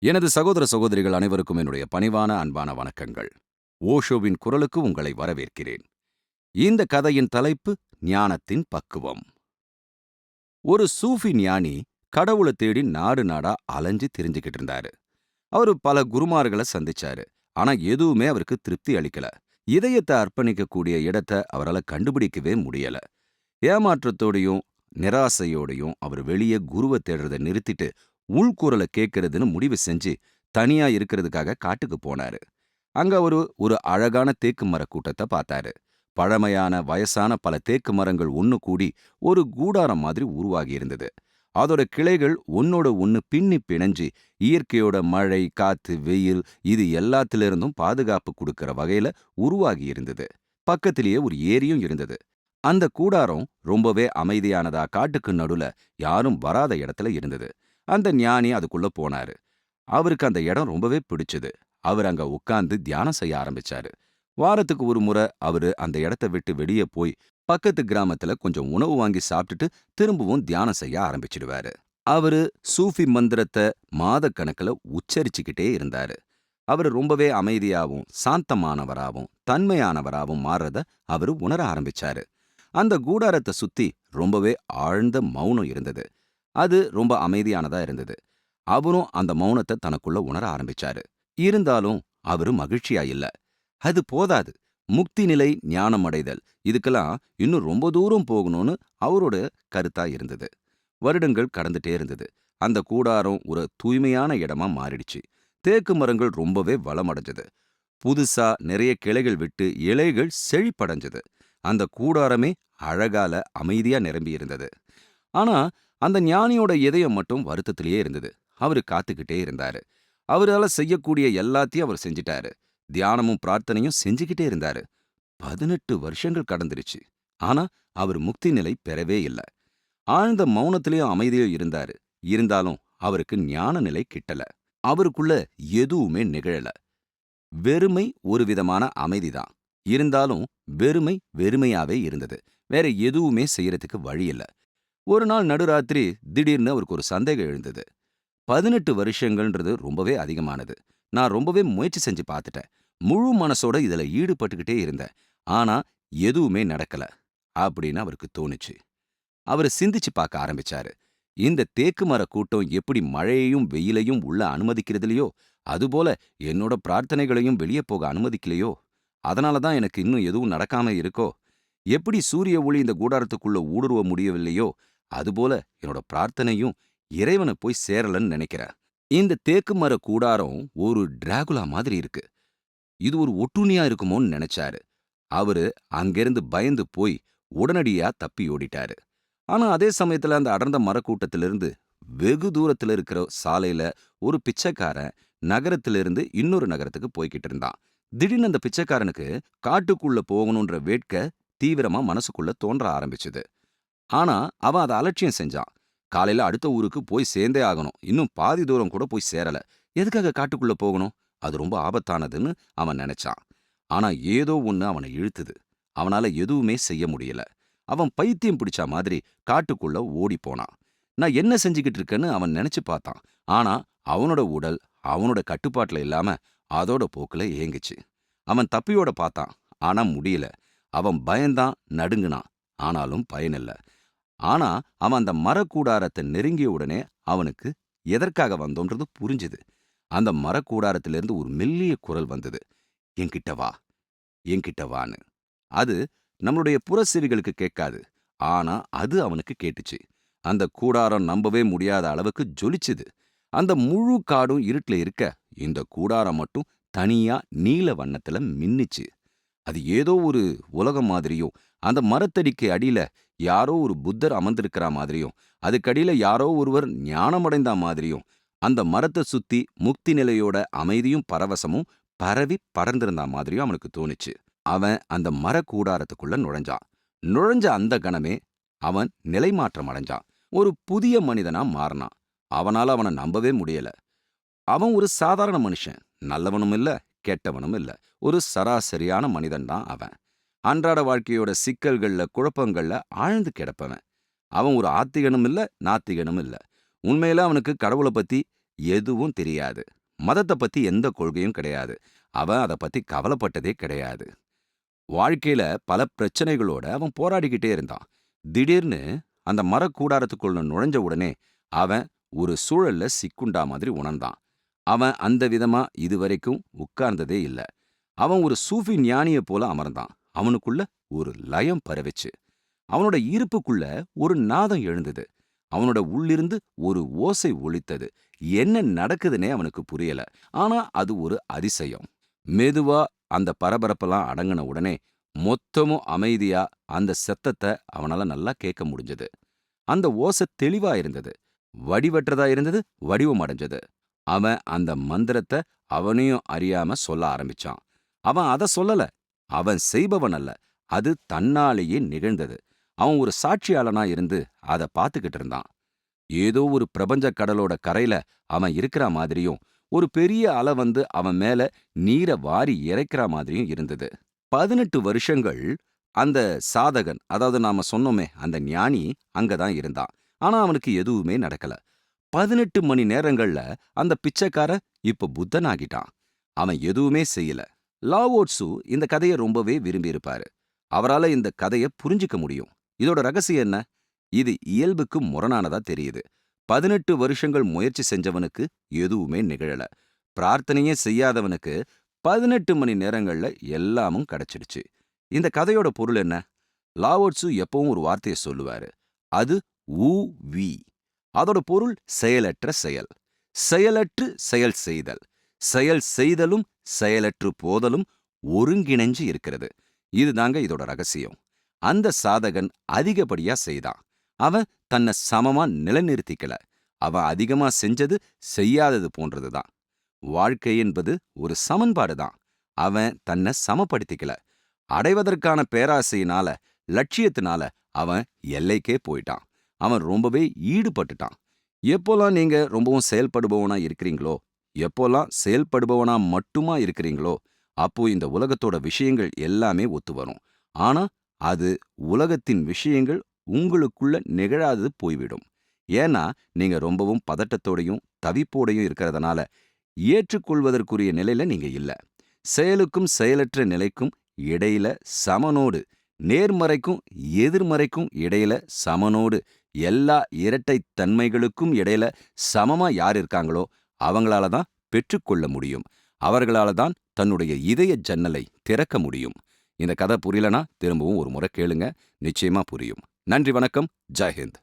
எனது சகோதர சகோதரிகள் அனைவருக்கும் என்னுடைய பணிவான அன்பான வணக்கங்கள். ஓஷோவின் குரலுக்கு உங்களை வரவேற்கிறேன். இந்த கதையின் தலைப்பு ஞானத்தின் பக்குவம். ஒரு சூஃபி ஞானி கடவுளை தேடி நாடு நாடா அலைஞ்சு திரிஞ்சுக்கிட்டு இருந்தாரு. அவரு பல குருமார்களை சந்திச்சாரு. ஆனா எதுவுமே அவருக்கு திருப்தி அளிக்கல. இதயத்தை அர்ப்பணிக்கக்கூடிய இடத்தை அவரால் கண்டுபிடிக்கவே முடியல. ஏமாற்றத்தோடையும் நிராசையோடையும் அவர் வெளியே குருவை தேடுறதை நிறுத்திட்டு உள்குரலை கேட்கறதுன்னு முடிவு செஞ்சு தனியா இருக்கிறதுக்காக காட்டுக்கு போனாரு. அங்க ஒரு அழகான தேக்கு மர கூட்டத்தை பார்த்தாரு. பழமையான வயசான பல தேக்கு மரங்கள் ஒன்னு கூடி ஒரு கூடாரம் மாதிரி உருவாகி இருந்தது. அதோட கிளைகள் ஒன்னோட ஒன்னு பின்னி பிணைஞ்சு இயற்கையோட மழை, காத்து, வெயில் இது எல்லாத்திலிருந்தும் பாதுகாப்பு கொடுக்கற வகையில உருவாகி இருந்தது. பக்கத்திலேயே ஒரு ஏரியும் இருந்தது. அந்த கூடாரம் ரொம்பவே அமைதியானதா காட்டுக்கு நடுல யாரும் வராத இடத்துல இருந்தது. அந்த ஞானி அதுக்குள்ள போனாரு. அவருக்கு அந்த இடம் ரொம்பவே பிடிச்சது. அவர் அங்க உட்கார்ந்து தியானம் செய்ய ஆரம்பிச்சாரு. வாரத்துக்கு ஒரு முறை அவரு அந்த இடத்த விட்டு வெளியே போய் பக்கத்து கிராமத்துல கொஞ்சம் உணவு வாங்கி சாப்பிட்டுட்டு திரும்பவும் தியானம் செய்ய ஆரம்பிச்சிடுவாரு. அவரு சூஃபி மந்திரத்தை மாதக்கணக்குல உச்சரிச்சுக்கிட்டே இருந்தாரு. அவரு ரொம்பவே அமைதியாவும் சாந்தமானவராவும் தன்மையானவராவும் மாறுறத அவரு உணர ஆரம்பிச்சாரு. அந்த கூடாரத்தை சுத்தி ரொம்பவே ஆழ்ந்த மௌனம் இருந்தது. அது ரொம்ப அமைதியானதா இருந்தது. அவரும் அந்த மௌனத்தை தனக்குள்ள உணர ஆரம்பிச்சாரு. இருந்தாலும் அவரு மகிழ்ச்சியா இல்ல. அது போதாது. முக்தி நிலை, ஞானம் அடைதல் இதுக்கெல்லாம் இன்னும் ரொம்ப தூரம் போகணும்னு அவரோட கருத்தா இருந்தது. வருடங்கள் கடந்துட்டே இருந்தது. அந்த கூடாரம் ஒரு தூய்மையான இடமா மாறிடுச்சு. தேக்கு மரங்கள் ரொம்பவே வளமடைஞ்சது. புதுசா நிறைய கிளைகள் விட்டு இலைகள் செழிப்படைஞ்சது. அந்த கூடாரமே அழகால அமைதியா நிரம்பி இருந்தது. ஆனா அந்த ஞானியோட இதயம் மட்டும் வருத்தத்திலேயே இருந்தது. அவரு காத்துக்கிட்டே இருந்தாரு. அவரால செய்யக்கூடிய எல்லாத்தையும் அவர் செஞ்சிட்டாரு. தியானமும் பிரார்த்தனையும் செஞ்சுக்கிட்டே இருந்தாரு. 18 வருஷங்கள் கடந்துருச்சு. ஆனா அவர் முக்தி நிலை பெறவே இல்ல. ஆழ்ந்த மௌனத்திலேயும் அமைதியும் இருந்தாரு. இருந்தாலும் அவருக்கு ஞான நிலை கிட்டல. அவருக்குள்ள எதுவுமே நிகழல. வெறுமை ஒரு விதமான அமைதிதான். இருந்தாலும் வெறுமை வெறுமையாவே இருந்தது. வேற எதுவுமே செய்யறதுக்கு வழி இல்ல. ஒரு நாள் நடுராத்திரி திடீர்னு அவருக்கு ஒரு சந்தேகம் எழுந்தது. 18 வருஷங்கள்ன்றது ரொம்பவே அதிகமானது. நான் ரொம்பவே முயற்சி செஞ்சு பார்த்துட்டேன். முழு மனசோட இதுல ஈடுபட்டுக்கிட்டே இருந்தேன். ஆனா எதுவுமே நடக்கல அப்படின்னு அவருக்கு தோணுச்சு. அவரு சிந்திச்சு பார்க்க ஆரம்பிச்சாரு. இந்த தேக்கு மர கூட்டம் எப்படி மழையையும் வெயிலையும் உள்ள அனுமதிக்கிறதுலையோ, அதுபோல என்னோட பிரார்த்தனைகளையும் வெளியே போக அனுமதிக்கலையோ, அதனால தான் எனக்கு இன்னும் எதுவும் நடக்காம இருக்கோ, எப்படி சூரிய ஒளி இந்த கூடாரத்துக்குள்ள ஊடுருவ முடியவில்லையோ, அதுபோல என்னோட பிரார்த்தனையும் இறைவனை போய் சேரலன்னு நினைக்கிறேன். இந்த தேக்கு மர கூடாரம் ஒரு டிராகுலா மாதிரி இருக்கு. இது ஒரு ஒட்டுண்ணியா இருக்குமோன்னு நினைச்சாரு. அவரு அங்கிருந்து பயந்து போய் உடனடியா தப்பி ஓடிட்டாரு. ஆனா அதே சமயத்துல அந்த அடர்ந்த மரக்கூட்டத்திலிருந்து வெகு தூரத்துல இருக்கிற சாலையில ஒரு பிச்சைக்காரன் நகரத்திலிருந்து இன்னொரு நகரத்துக்கு போய்கிட்டு இருந்தான். திடீர்னு அந்த பிச்சைக்காரனுக்கு காட்டுக்குள்ள போகணுன்ற வேட்கை தீவிரமா மனசுக்குள்ள தோன்ற ஆரம்பிச்சுது. ஆனா அவன் அதை அலட்சியம் செஞ்சான். காலையில அடுத்த ஊருக்கு போய் சேர்ந்தே ஆகணும். இன்னும் பாதி தூரம் கூட போய் சேரல. எதுக்காக காட்டுக்குள்ள போகணும்? அது ரொம்ப ஆபத்தானதுன்னு அவன் நினைச்சான். ஆனா ஏதோ ஒண்ணு அவனை இழுத்துது. அவனால எதுவுமே செய்ய முடியல. அவன் பைத்தியம் பிடிச்ச மாதிரி காட்டுக்குள்ள ஓடி போனான். நான் என்ன செஞ்சுக்கிட்டு இருக்கேன்னு அவன் நினைச்சு பார்த்தான். ஆனா அவனோட உடல் அவனோட கட்டுப்பாட்டுல இல்லாம அதோட போக்குல ஏங்குச்சு. அவன் தப்பியோட பார்த்தான். ஆனா முடியல. அவன் பயந்தான், நடுங்குனான். ஆனாலும் பயனில்ல. ஆனா அவன் அந்த மரக்கூடாரத்தை நெருங்கிய உடனே அவனுக்கு எதற்காக வந்தோன்றது புரிஞ்சுது. அந்த மரக்கூடாரத்திலிருந்து ஒரு மெல்லிய குரல் வந்தது. என்கிட்ட வா, என்கிட்ட வான்னு. அது நம்மளுடைய புறச்செவிகளுக்கு கேட்காது. ஆனா அது அவனுக்கு கேட்டுச்சு. அந்த கூடாரம் நம்பவே முடியாத அளவுக்கு ஜொலிச்சுது. அந்த முழு காடும் இருட்டுல இருக்க இந்த கூடாரம் மட்டும் தனியா நீல வண்ணத்துல மின்னுச்சு. அது ஏதோ ஒரு உலகம் மாதிரியும், அந்த மரத்தடிக்கு அடியில யாரோ ஒரு புத்தர் அமர்ந்திருக்கிற மாதிரியும், அதுக்கடியில யாரோ ஒருவர் ஞானமடைந்தா மாதிரியும், அந்த மரத்தை சுத்தி முக்தி நிலையோட அமைதியும் பரவசமும் பரவி படர்ந்திருந்தா மாதிரியும் அவனுக்கு தோணுச்சு. அவன் அந்த மர கூடாரத்துக்குள்ள நுழைஞ்சான். நுழைஞ்ச அந்த கணமே அவன் நிலைமாற்றம் அடைஞ்சான். ஒரு புதிய மனிதனா மாறினான். அவனால அவனை நம்பவே முடியல. அவன் ஒரு சாதாரண மனுஷன். நல்லவனும் இல்ல, கெட்டவனும் இல்ல. ஒரு சராசரியான மனிதன் தான் அவன். அன்றாட வாழ்க்கையோட சிக்கல்கள்ல குழப்பங்கள்ல ஆழ்ந்து கிடப்பவன். அவன் ஒரு ஆத்திகனும் இல்ல, நாத்திகனும் இல்ல. உண்மையில அவனுக்கு கடவுளை பத்தி எதுவும் தெரியாது. மதத்தை பத்தி எந்த கொள்கையும் கிடையாது. அவன் அத பத்தி கவலைப்பட்டதே கிடையாது. வாழ்க்கையில பல பிரச்சனைகளோட அவன் போராடிக்கிட்டே இருந்தான். திடீர்னு அந்த மரக்கூடாரத்துக்குள்ள நுழைஞ்ச உடனே அவன் ஒரு சூழல்ல சிக்குண்டா மாதிரி உணர்ந்தான். அவன் அந்த விதமா இதுவரைக்கும் உட்கார்ந்ததே இல்ல. அவன் ஒரு சூஃபி ஞானிய போல அமர்ந்தான். அவனுக்குள்ள ஒரு லயம் பரவுச்சு. அவனோட இருப்புக்குள்ள ஒரு நாதம் எழுந்தது. அவனோட உள்ளிருந்து ஒரு ஓசை ஒலித்தது. என்ன நடக்குதுன்னே அவனுக்கு புரியல. ஆனா அது ஒரு அதிசயம். மெதுவா அந்த பரபரப்பெல்லாம் அடங்குன உடனே மொத்தமும் அமைதியா அந்த சத்தத்தை அவனால நல்லா கேட்க முடிஞ்சது. அந்த ஓசை தெளிவா இருந்தது. வடிவற்றதா இருந்தது, வடிவம் அடைஞ்சது. அவன் அந்த மந்திரத்தை அவனையும் அறியாம சொல்ல ஆரம்பிச்சான். அவன் அத சொல்லல. அவன் செய்பவன் அல்ல. அது தன்னாலேயே நிகழ்ந்தது. அவன் ஒரு சாட்சியாளனா இருந்து அத பார்த்துக்கிட்டு இருந்தான். ஏதோ ஒரு பிரபஞ்ச கடலோட கரையில அவன் இருக்கிற மாதிரியும், ஒரு பெரிய அலை வந்து அவன் மேல நீரை வாரி இறைக்கிற மாதிரியும் இருந்தது. 18 வருஷங்கள் அந்த சாதகன், அதாவது நாம சொன்னோமே அந்த ஞானி, அங்கதான் இருந்தான். ஆனா அவனுக்கு எதுவுமே நடக்கல. 18 மணி நேரங்கள்ல அந்த பிச்சைக்காரன் இப்ப புத்தன் ஆகிட்டான். அவன் எதுவுமே செய்யல. லாவோட்சு இந்த கதைய ரொம்பவே விரும்பி இருப்பாரு. அவரால இந்த கதைய புரிஞ்சுக்க முடியும். இதோட ரகசியம் என்ன? இது இயல்புக்கு முரணானதா தெரியுது. 18 வருஷங்கள் முயற்சி செஞ்சவனுக்கு எதுவுமே நிகழல. பிரார்த்தனையே செய்யாதவனுக்கு 18 மணி நேரங்கள்ல எல்லாமும் கிடைச்சிடுச்சு. இந்த கதையோட பொருள் என்ன? லாவோட்சு எப்பவும் ஒரு வார்த்தையை சொல்லுவாரு. அது ஊ வி. அதோட பொருள் செயலற்ற செயல். செயலற்று செயல் செய்தல். செயல் செய்தலும் செயலற்று போதலும் ஒருங்கிணைஞ்சு இருக்கிறது. இதுதாங்க இதோட ரகசியம். அந்த சாதகன் அதிகப்படியா செய்தான். அவன் தன்னை சமமா நிலைநிறுத்திக்கல. அவன் அதிகமா செஞ்சது செய்யாதது போன்றதுதான். வாழ்க்கை என்பது ஒரு சமன்பாடு தான். அவன் தன்னை சமப்படுத்திக்கல. அடைவதற்கான பேராசையினால, லட்சியத்தினால அவன் எல்லைக்கே போயிட்டான். அவன் ரொம்பவே ஈடுபட்டுட்டான். எப்போல்லாம் நீங்க ரொம்பவும் செயல்படுபவனா இருக்கிறீங்களோ, எப்போல்லாம் செயல்படுபவனா மட்டுமா இருக்கிறீங்களோ, அப்போ இந்த உலகத்தோட விஷயங்கள் எல்லாமே ஒத்து வரும். ஆனா அது உலகத்தின் விஷயங்கள் உங்களுக்குள்ள நிகழாதது போய்விடும். ஏன்னா நீங்க ரொம்பவும் பதட்டத்தோடையும் தவிப்போடையும் இருக்கிறதுனால ஏற்றுக்கொள்வதற்குரிய நிலையில நீங்க இல்ல. செயலுக்கும் செயலற்ற நிலைக்கும் இடையில சமனோடு, நேர்மறைக்கும் எதிர்மறைக்கும் இடையில சமனோடு, எல்லா இரட்டை தன்மைகளுக்கும் இடையில சமமா யார் இருக்காங்களோ அவங்களால தான் பெற்றுக்கொள்ள முடியும். அவர்களால தான் தன்னுடைய இதய ஜன்னலை திறக்க முடியும். இந்த கதை புரியலனா திரும்பவும் ஒரு முறை கேளுங்க. நிச்சயமா புரியும். நன்றி, வணக்கம். ஜெய் ஹிந்த்.